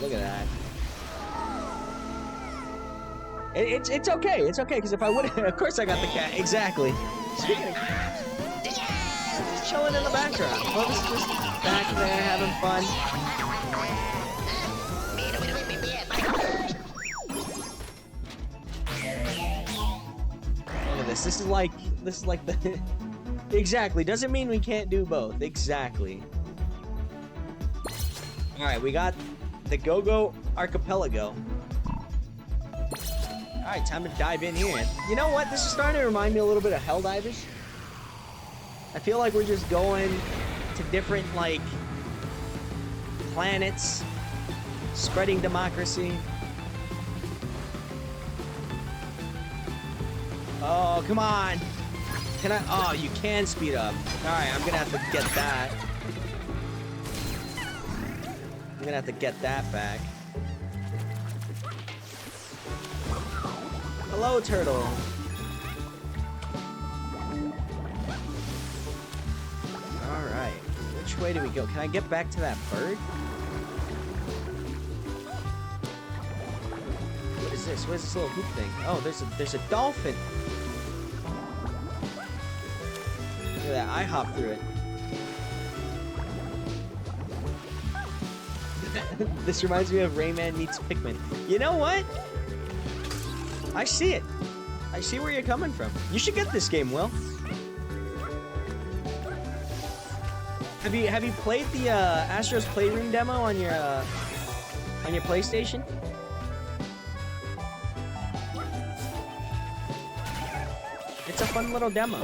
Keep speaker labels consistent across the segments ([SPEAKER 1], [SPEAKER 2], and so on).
[SPEAKER 1] look at that. It's okay. It's okay, because if I would have... Of course I got the cat. Exactly. Speaking of cats. Just chilling in the background. Well, this is just back there having fun. Look at this. This is like the... Exactly. Doesn't mean we can't do both. Exactly. Alright, we got the Go-Go Archipelago. Alright, time to dive in here. You know what? This is starting to remind me a little bit of Helldivers. I feel like we're just going to different, like, planets, spreading democracy. Oh, come on! Can I? Oh, you can speed up. Alright, I'm gonna have to get that. I'm gonna have to get that back. Hello, turtle. Alright. Which way do we go? Can I get back to that bird? What is this? What is this little hoop thing? Oh, there's a dolphin. Look at that. I hopped through it. This reminds me of Rayman meets Pikmin. You know what? I see it. I see where you're coming from. You should get this game, Will. Have you played the Astro's Playroom demo on your PlayStation? It's a fun little demo.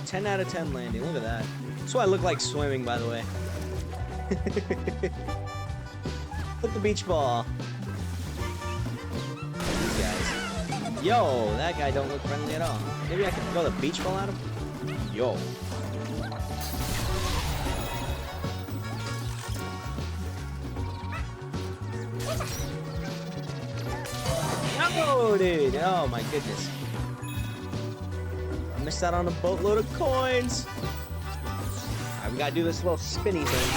[SPEAKER 1] 10 out of 10 landing. Look at that. That's why I look like swimming, by the way. Put the beach ball. These guys. Yo, that guy don't look friendly at all. Maybe I can throw the beach ball at him? Yo. Oh, dude. Oh, my goodness. Missed out on a boatload of coins. Alright, we gotta do this little spinny thing.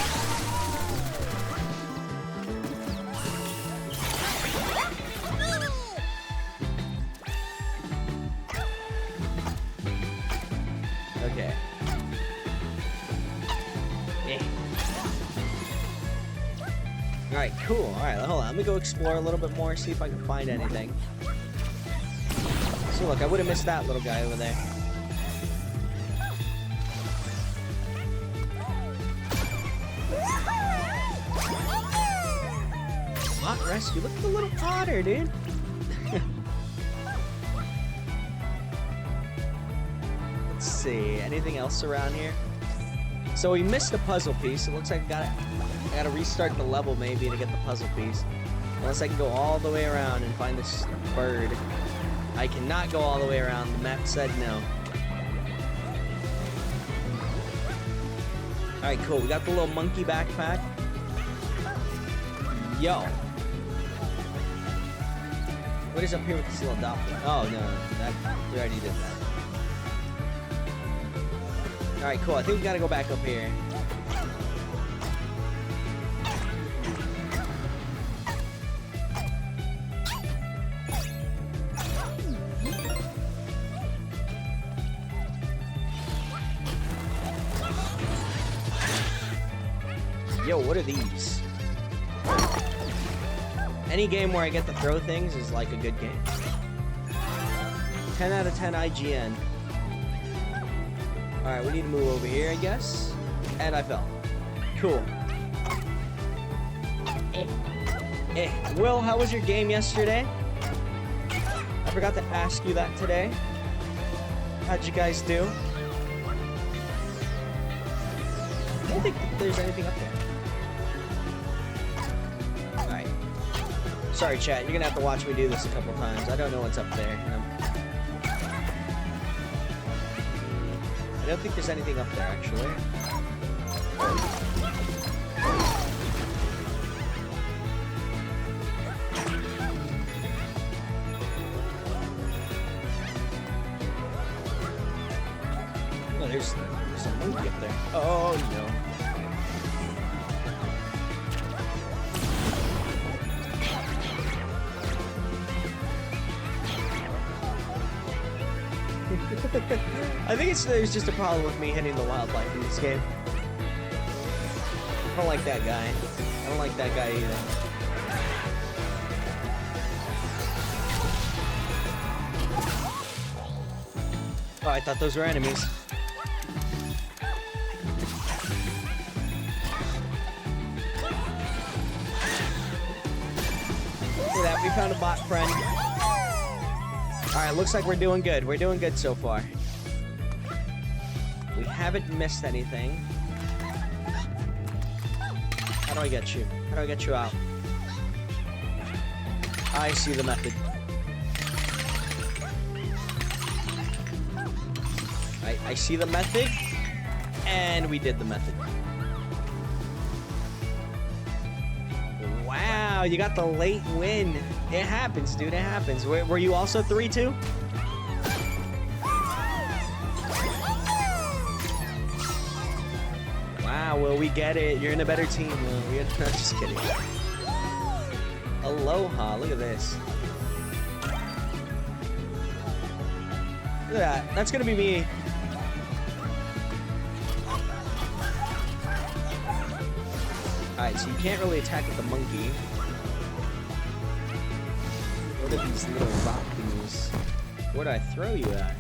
[SPEAKER 1] Okay. Yeah. Alright, cool. Alright, hold on. Let me go explore a little bit more, see if I can find anything. So look, I would have missed that little guy over there. Bot rescue. Look at the little otter, dude. Let's see. Anything else around here? So we missed a puzzle piece. It looks like I gotta restart the level maybe to get the puzzle piece. Unless I can go all the way around and find this bird. I cannot go all the way around. The map said no. Alright, cool. We got the little monkey backpack. Yo. What is up here with this little dolphin? Oh, no. We already did that. Alright, cool. I think we gotta go back up here. Yo, what are these? Any game where I get to throw things is like a good game. 10 out of 10 IGN. Alright, we need to move over here, I guess. And I fell. Cool. Will, how was your game yesterday? I forgot to ask you that today. How'd you guys do? I don't think there's anything up there. Alright. Sorry, chat. You're gonna have to watch me do this a couple times. I don't know what's up there. I don't think there's anything up there, actually. there's a monkey up there. Oh no. I think there's just a problem with me hitting the wildlife in this game. I don't like that guy. I don't like that guy either. Oh, I thought those were enemies. Look at that, we found a bot friend. Alright, looks like we're doing good. We're doing good so far. We haven't missed anything. How do I get you? How do I get you out? I see the method. I see the method, and we did the method. Wow, you got the late win. It happens, dude, it happens. Were you also 3-2? Wow, Will, we get it. You're in a better team, Will. I'm just kidding. Aloha, look at this. Look at that. That's gonna be me. Alright, so you can't really attack with the monkey. What are these little rock thingies? Where do I throw you at?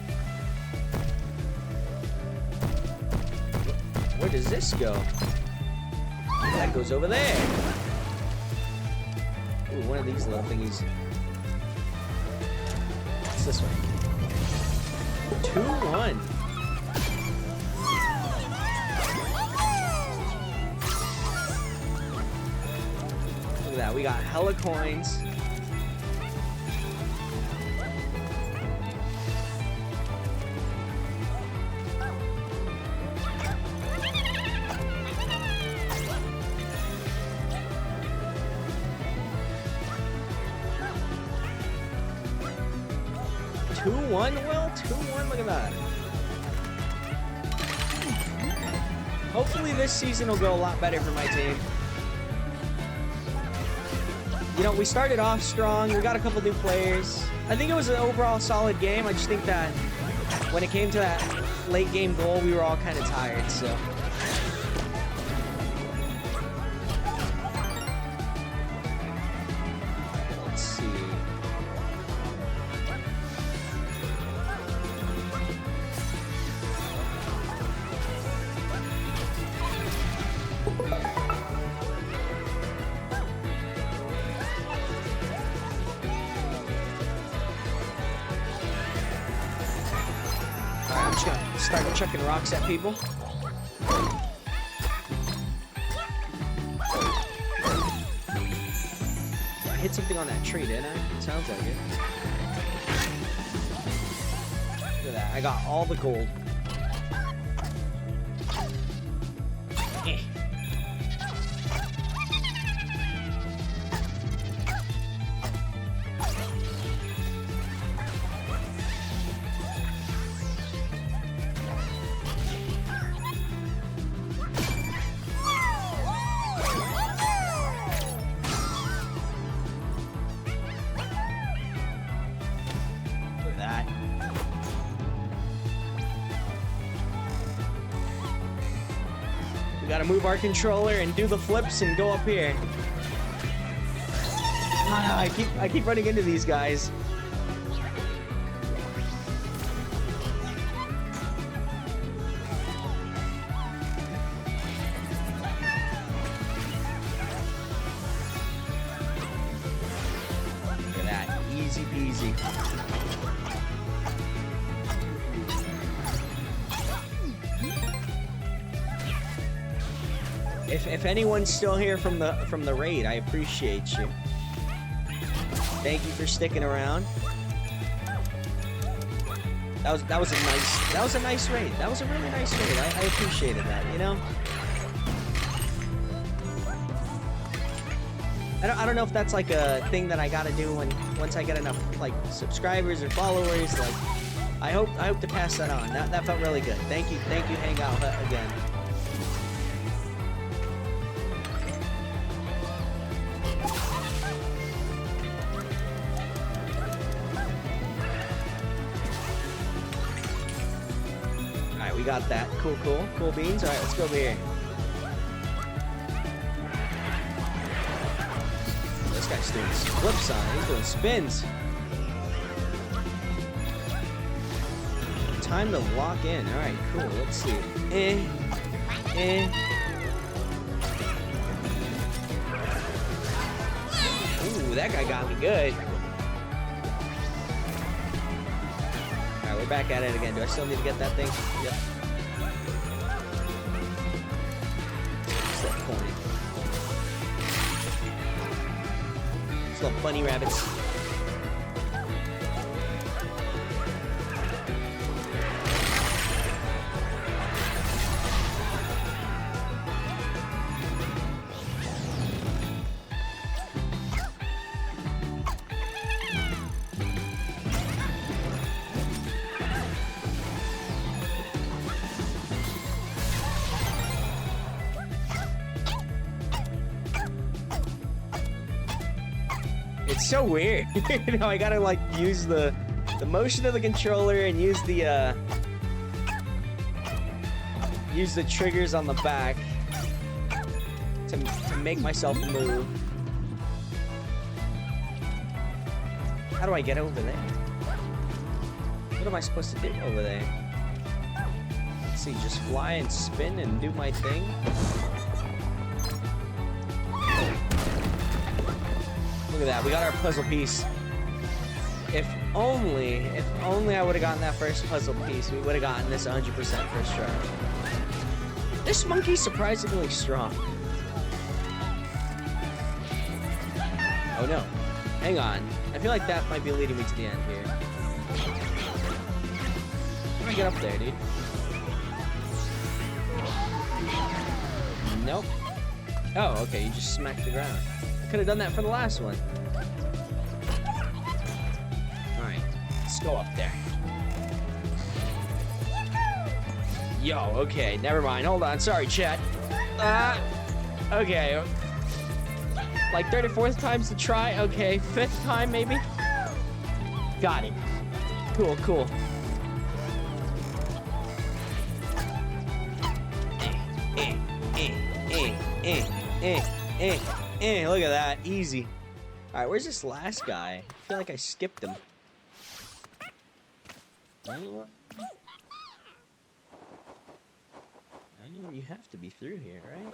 [SPEAKER 1] Where does this go? That goes over there. Ooh, one of these little thingies. What's this one? 2-1. Look at that, we got hella coins. Will? 2-1? Look at that. Hopefully this season will go a lot better for my team. You know, we started off strong. We got a couple new players. I think it was an overall solid game. I just think that when it came to that late game goal, we were all kind of tired, so. Let's see. I'm just gonna start chucking rocks at people. I hit something on that tree, didn't I? It sounds like it. Look at that. I got all the gold. Eh. That. We gotta move our controller and do the flips and go up here. Ah, I keep running into these guys. Look at that, easy peasy. If anyone's still here from the raid, I appreciate you. Thank you for sticking around. That was a nice raid. That was a really nice raid. I appreciated that, you know? I don't know if that's like a thing that I gotta do once I get enough like subscribers or followers, like I hope to pass that on. That felt really good. Thank you, Hangout Hut again. Alright, we got that. Cool beans. Alright, let's go over here. This guy's doing flips on. He's doing spins. Time to lock in. Alright, cool. Let's see. Ooh, that guy got me good. Alright, we're back at it again. Do I still need to get that thing? Yep. What's that coin? These little bunny rabbits. It's so weird. You know, I gotta like use the motion of the controller and use the triggers on the back to make myself move. How do I get over there? What am I supposed to do over there? Let's see, just fly and spin and do my thing. Look at that, we got our puzzle piece. If only I would have gotten that first puzzle piece, we would have gotten this 100% first try. This monkey's surprisingly strong. Oh no, hang on. I feel like that might be leading me to the end here. How do I get up there, dude? Nope. Oh, okay, you just smacked the ground. Could have done that for the last one. Alright, let's go up there. Yo, okay, never mind. Hold on, sorry, chat. Okay. Like 34th time's the try. Okay, 5th time maybe? Got it. Cool. Look at that. Easy. Alright, where's this last guy? I feel like I skipped him. You have to be through here, right?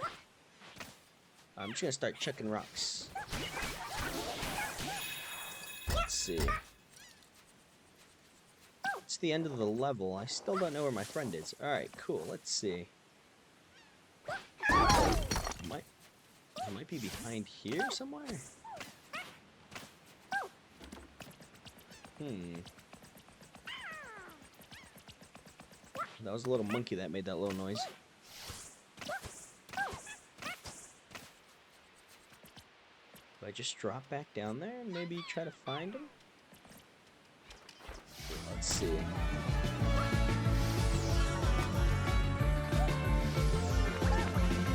[SPEAKER 1] I'm just gonna start chucking rocks. Let's see. It's the end of the level. I still don't know where my friend is. Alright, cool. Let's see. It might be behind here somewhere. That was a little monkey that made that little noise. Do I just drop back down there and maybe try to find him? Let's see. Is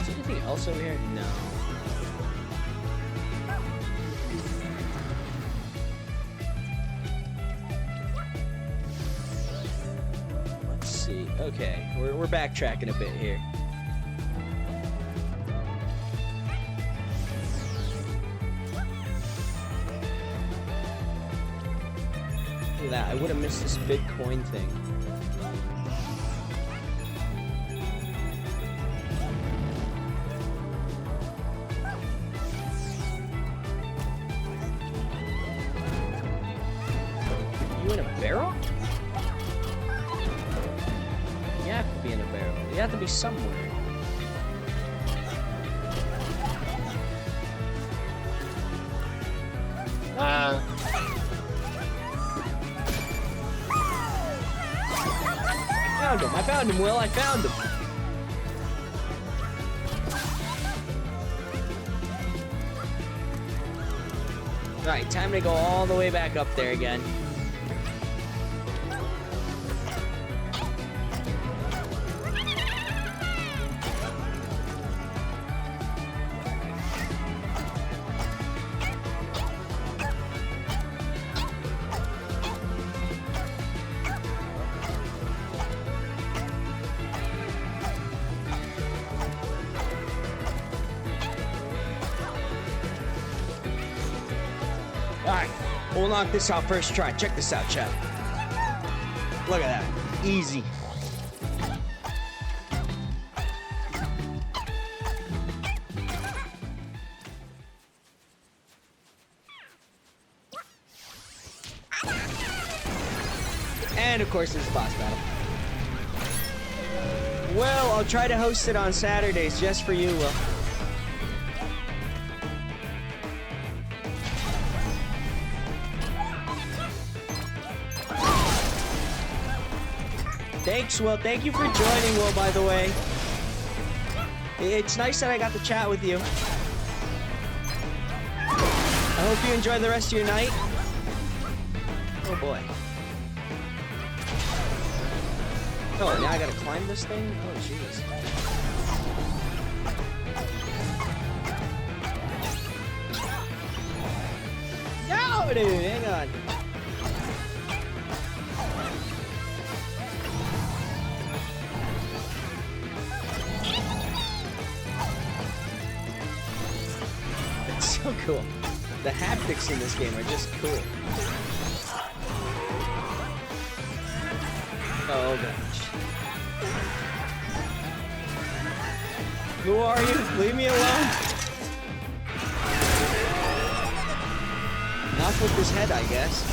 [SPEAKER 1] there anything else over here? No. Let's see. Okay, we're backtracking a bit here. Look at that, I would have missed this big coin thing. You in a barrel? You have to be in a barrel. You have to be somewhere. I found him, Will. I found him. Alright, time to go all the way back up there again. We'll knock this out first try. Check this out, chat. Look at that. Easy. And of course, there's a boss battle. Well, I'll try to host it on Saturdays just for you, Will. Thanks, Will. Thank you for joining, Will, by the way. It's nice that I got to chat with you. I hope you enjoy the rest of your night. Oh, boy. Oh, now I gotta climb this thing? Oh, jeez. No, dude, hang on. It's so cool. The haptics in this game are just cool. Oh, gosh. Who are you? Leave me alone. Not with this head, I guess.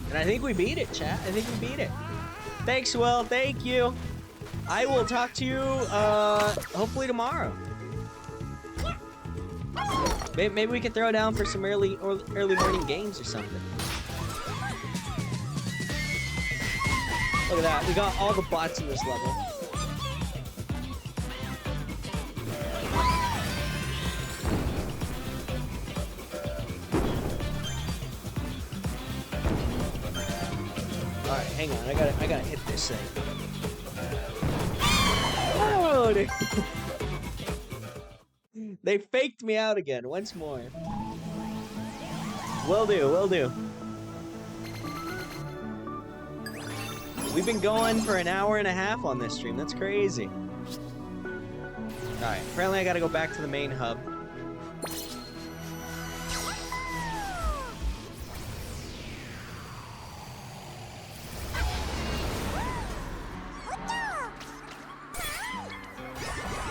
[SPEAKER 1] And I think we beat it, chat. I think we beat it. Thanks, Will. Thank you. I will talk to you, hopefully tomorrow. Maybe we can throw down for some early morning games or something. Look at that. We got all the bots in this level. Alright, hang on. I gotta hit this thing. Oh, they faked me out again once more. Will do, will do. We've been going for an hour and a half on this stream. That's crazy. Alright, apparently I gotta go back to the main hub.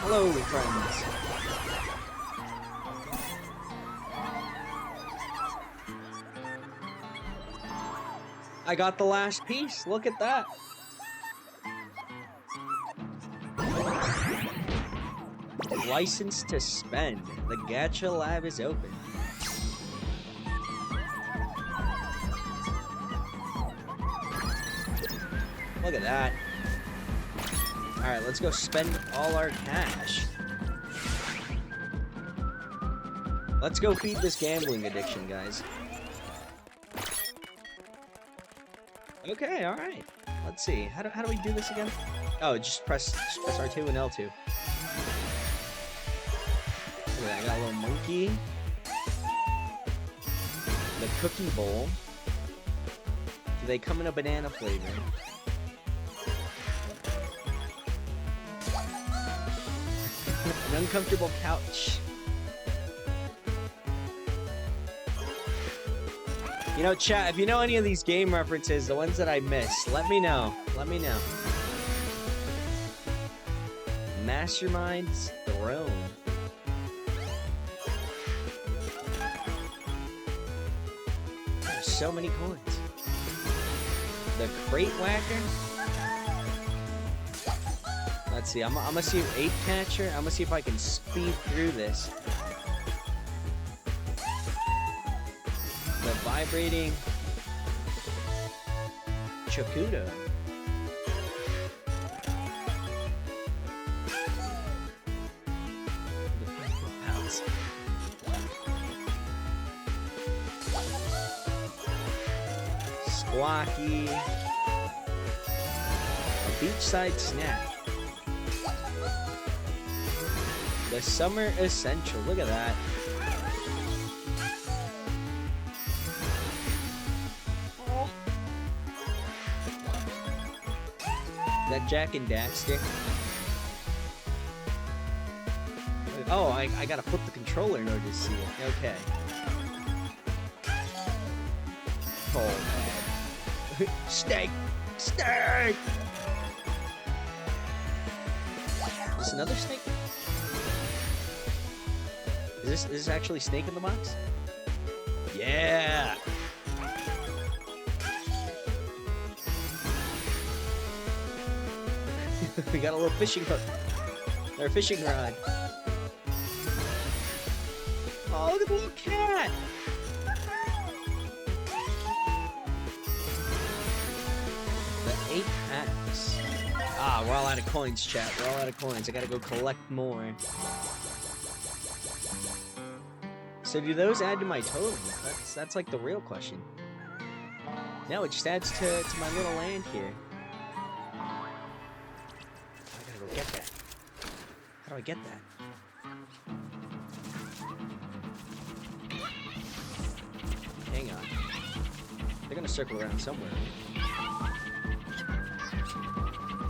[SPEAKER 1] Hello, friends. I got the last piece. Look at that. License to spend. The gacha lab is open. Look at that. Alright, let's go spend all our cash. Let's go feed this gambling addiction, guys. Okay, alright. Let's see. How do we do this again? Oh, just press R2 and L2. Look at that, I got a little monkey. The cookie bowl. Do they come in a banana flavor? An uncomfortable couch. You know, chat, if you know any of these game references, the ones that I missed, let me know. Let me know. Mastermind's Throne. There's so many coins. The Crate Whacker. Let's see, I'm gonna see Ape Catcher. I'm gonna see if I can speed through this. The Vibrating Chocudo. Squawky. A Beachside Snack. The Summer Essential. Look at that. That Jack and Daxter. Oh, I gotta flip the controller. controller in order to see it. Okay. Cold. Steak! Steak! Is this another snake? Is this actually snake in the box? Yeah! We got a little fishing hook. Or fishing rod. Oh, look at the little cat! The 8 packs. Ah, we're all out of coins, chat. We're all out of coins. I gotta go collect more. So do those add to my total? That's like the real question. No, it just adds to my little land here. I gotta go get that. How do I get that? Hang on. They're gonna circle around somewhere.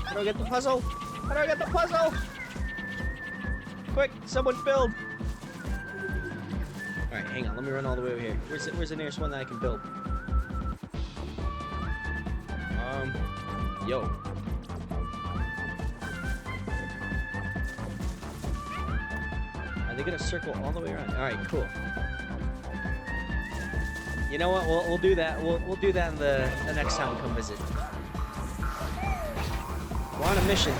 [SPEAKER 1] How do I get the puzzle? How do I get the puzzle? Quick, someone build! Alright, hang on, let me run all the way over here. Where's the nearest one that I can build? Yo. Are they gonna circle all the way around? Alright, cool. You know what, we'll do that. We'll do that in the next time we come visit. We're on a mission.